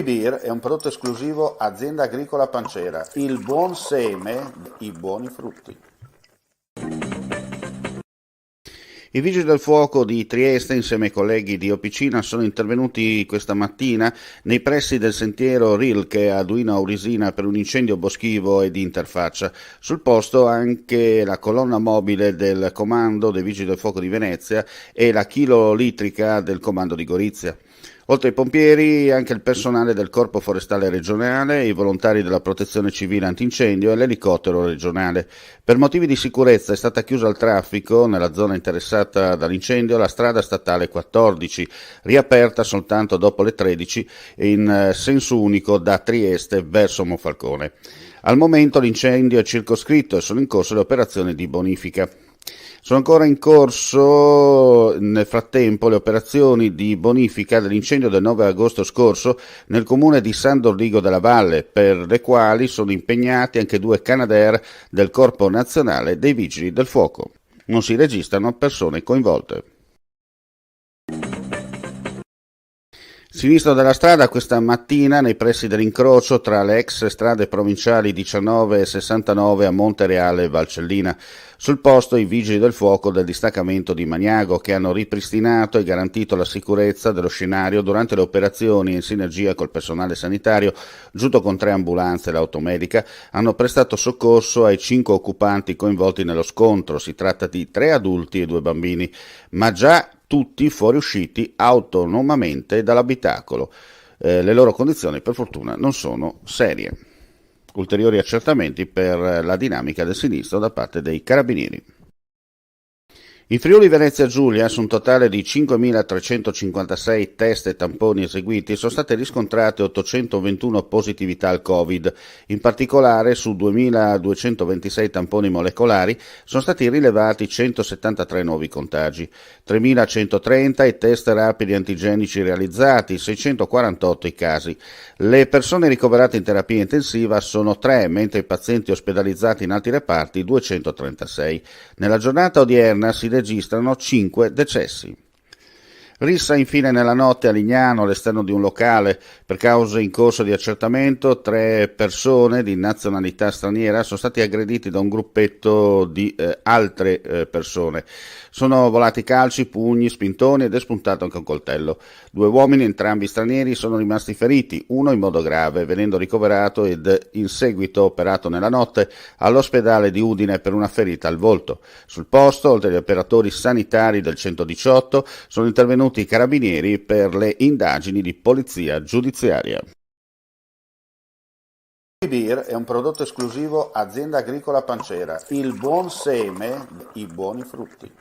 Beer è un prodotto esclusivo Azienda Agricola Pancera, il buon seme, i buoni frutti. I Vigili del Fuoco di Trieste, insieme ai colleghi di Opicina, sono intervenuti questa mattina nei pressi del sentiero Rilke a Duino Aurisina per un incendio boschivo e di interfaccia. Sul posto anche la colonna mobile del comando dei Vigili del Fuoco di Venezia e la chilolitrica del comando di Gorizia. Oltre ai pompieri, anche il personale del Corpo Forestale Regionale, i volontari della Protezione Civile Antincendio e l'elicottero regionale. Per motivi di sicurezza è stata chiusa al traffico nella zona interessata dall'incendio la strada statale 14, riaperta soltanto dopo le 13 in senso unico da Trieste verso Monfalcone. Al momento l'incendio è circoscritto e sono in corso le operazioni di bonifica. Sono ancora in corso nel frattempo le operazioni di bonifica dell'incendio del 9 agosto scorso nel comune di San Dordigo della Valle, per le quali sono impegnati anche 2 Canadair del Corpo Nazionale dei Vigili del Fuoco. Non si registrano persone coinvolte. Sinistro della strada questa mattina nei pressi dell'incrocio tra le ex strade provinciali 19 e 69 a Montereale e Valcellina. Sul posto i vigili del fuoco del distaccamento di Magnago che hanno ripristinato e garantito la sicurezza dello scenario durante le operazioni in sinergia col personale sanitario, giunto con 3 ambulanze e l'automedica, hanno prestato soccorso ai 5 occupanti coinvolti nello scontro. Si tratta di 3 adulti e 2 bambini, ma già tutti fuoriusciti autonomamente dall'abitacolo. Le loro condizioni, per fortuna, non sono serie. Ulteriori accertamenti per la dinamica del sinistro da parte dei carabinieri. In Friuli Venezia Giulia, su un totale di 5.356 test e tamponi eseguiti, sono state riscontrate 821 positività al Covid. In particolare, su 2.226 tamponi molecolari sono stati rilevati 173 nuovi contagi, 3.130 i test rapidi antigenici realizzati, 648 i casi. Le persone ricoverate in terapia intensiva sono 3, mentre i pazienti ospedalizzati in altri reparti 236. Nella giornata odierna si registrano 5 decessi. Rissa infine nella notte a Lignano, all'esterno di un locale. Per cause in corso di accertamento, 3 persone di nazionalità straniera sono stati aggrediti da un gruppetto di altre persone. Sono volati calci, pugni, spintoni ed è spuntato anche un coltello. 2 uomini, entrambi stranieri, sono rimasti feriti, uno in modo grave, venendo ricoverato ed in seguito operato nella notte all'ospedale di Udine per una ferita al volto. Sul posto, oltre agli operatori sanitari del 118, sono intervenuti i carabinieri per le indagini di polizia giudiziaria. Beer è un prodotto esclusivo Azienda Agricola Pancera, il buon seme, i buoni frutti.